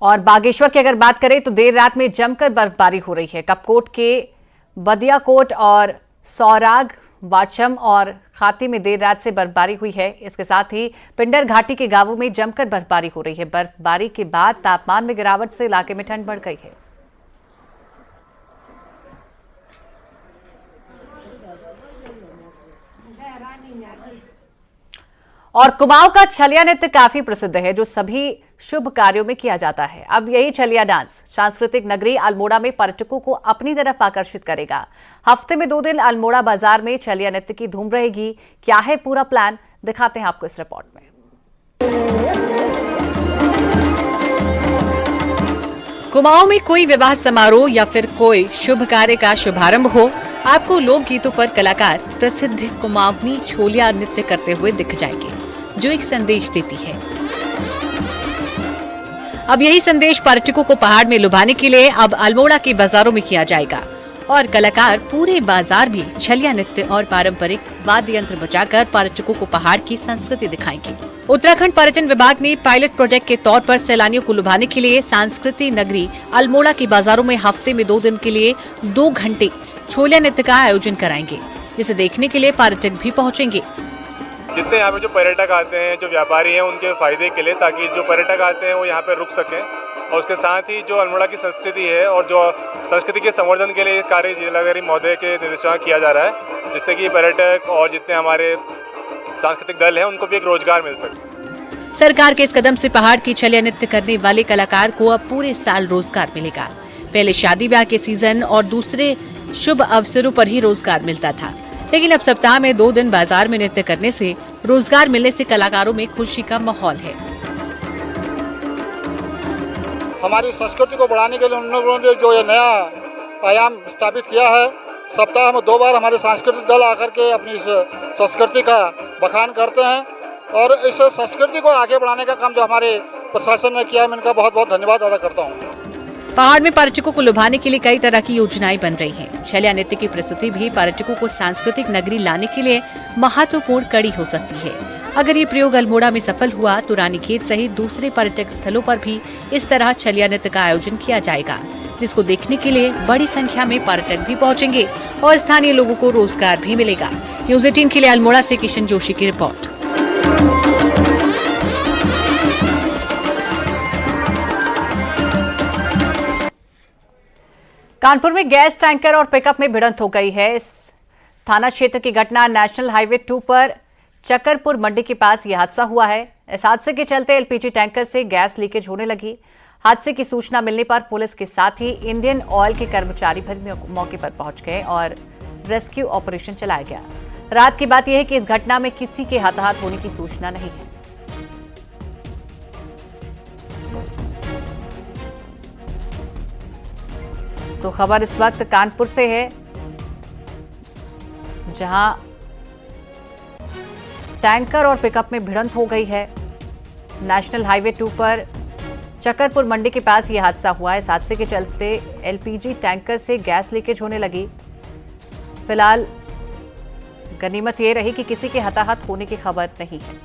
और बागेश्वर की अगर बात करें तो देर रात में जमकर बर्फबारी हो रही है। कपकोट के बदियाकोट और सौराग, वाचम और खाती में देर रात से बर्फबारी हुई है। इसके साथ ही पिंडर घाटी के गांवों में जमकर बर्फबारी हो रही है। बर्फबारी के बाद तापमान में गिरावट से इलाके में ठंड बढ़ गई है। और कुमाऊं का छलिया नृत्य काफी प्रसिद्ध है, जो सभी शुभ कार्यों में किया जाता है। अब यही छलिया डांस सांस्कृतिक नगरी अल्मोड़ा में पर्यटकों को अपनी तरफ आकर्षित करेगा। हफ्ते में 2 दिन अल्मोड़ा बाजार में छलिया नृत्य की धूम रहेगी। क्या है पूरा प्लान, दिखाते हैं आपको इस रिपोर्ट में। कुमाऊं में कोई विवाह समारोह या फिर कोई शुभ कार्य का शुभारंभ हो, आपको लोकगीतों पर कलाकार प्रसिद्ध कुमाऊनी छोलिया नृत्य करते हुए दिख जाएंगे, जो एक संदेश देती है। अब यही संदेश पर्यटकों को पहाड़ में लुभाने के लिए अब अल्मोड़ा के बाजारों में किया जाएगा और कलाकार पूरे बाजार में छलिया नृत्य और पारंपरिक वाद्य यंत्र बजाकर पर्यटकों को पहाड़ की संस्कृति दिखाएंगे। उत्तराखंड पर्यटन विभाग ने पायलट प्रोजेक्ट के तौर पर सैलानियों को लुभाने के लिए सांस्कृतिक नगरी अल्मोड़ा के बाजारों में हफ्ते में 2 दिन के लिए 2 घंटे छोलिया नृत्य का आयोजन कराएंगे, जिसे देखने के लिए पर्यटक भी पहुँचेंगे। जितने यहाँ पे जो पर्यटक आते हैं, जो व्यापारी हैं, उनके फायदे के लिए, ताकि जो पर्यटक आते हैं वो यहाँ पे रुक सकें। और उसके साथ ही जो अल्मोड़ा की संस्कृति है और जो संस्कृति के संवर्धन के लिए कार्य जिलाधिकारी महोदय के निर्देशन किया जा रहा है, जिससे कि पर्यटक और जितने हमारे सांस्कृतिक दल हैं उनको भी एक रोजगार मिल सके। सरकार के इस कदम से पहाड़ की छलिया नृत्य करने वाले कलाकार को अब पूरे साल रोजगार मिलेगा। पहले शादी ब्याह के सीजन और दूसरे शुभ अवसरों पर ही रोजगार मिलता था, लेकिन अब सप्ताह में 2 दिन बाजार में नृत्य करने से रोजगार मिलने से कलाकारों में खुशी का माहौल है। हमारी संस्कृति को बढ़ाने के लिए उन लोगों ने जो ये नया आयाम स्थापित किया है, सप्ताह में 2 बार हमारे सांस्कृतिक दल आकर के अपनी इस संस्कृति का बखान करते हैं और इस संस्कृति को आगे बढ़ाने का काम जो हमारे प्रशासन ने किया है, मैं इनका बहुत बहुत धन्यवाद अदा करता हूँ। पहाड़ में पर्यटकों को लुभाने के लिए कई तरह की योजनाएं बन रही हैं। छलिया नृत्य की प्रस्तुति भी पर्यटकों को सांस्कृतिक नगरी लाने के लिए महत्वपूर्ण कड़ी हो सकती है। अगर ये प्रयोग अल्मोड़ा में सफल हुआ तो रानीखेत सहित दूसरे पर्यटक स्थलों पर भी इस तरह छलिया नृत्य का आयोजन किया जाएगा, जिसको देखने के लिए बड़ी संख्या में पर्यटक भी पहुँचेंगे और स्थानीय लोगों को रोजगार भी मिलेगा। न्यूज़ 18 के लिए अल्मोड़ा से किशन जोशी की रिपोर्ट। कानपुर में गैस टैंकर और पिकअप में भिड़ंत हो गई है। इस थाना क्षेत्र की घटना नेशनल हाईवे 2 पर चकरपुर मंडी के पास यह हादसा हुआ है। इस हादसे के चलते एलपीजी टैंकर से गैस लीकेज होने लगी। हादसे की सूचना मिलने पर पुलिस के साथ ही इंडियन ऑयल के कर्मचारी भी मौके पर पहुंच गए और रेस्क्यू ऑपरेशन चलाया गया। रात की बात यह है कि इस घटना में किसी के हताहत होने की सूचना नहीं है। तो खबर इस वक्त कानपुर से है, जहां टैंकर और पिकअप में भिड़ंत हो गई है। नेशनल हाईवे 2 पर चकरपुर मंडी के पास यह हादसा हुआ है। इस हादसे के चलते एलपीजी टैंकर से गैस लीकेज होने लगी। फिलहाल गनीमत ये रही कि किसी के हताहत होने की खबर नहीं है।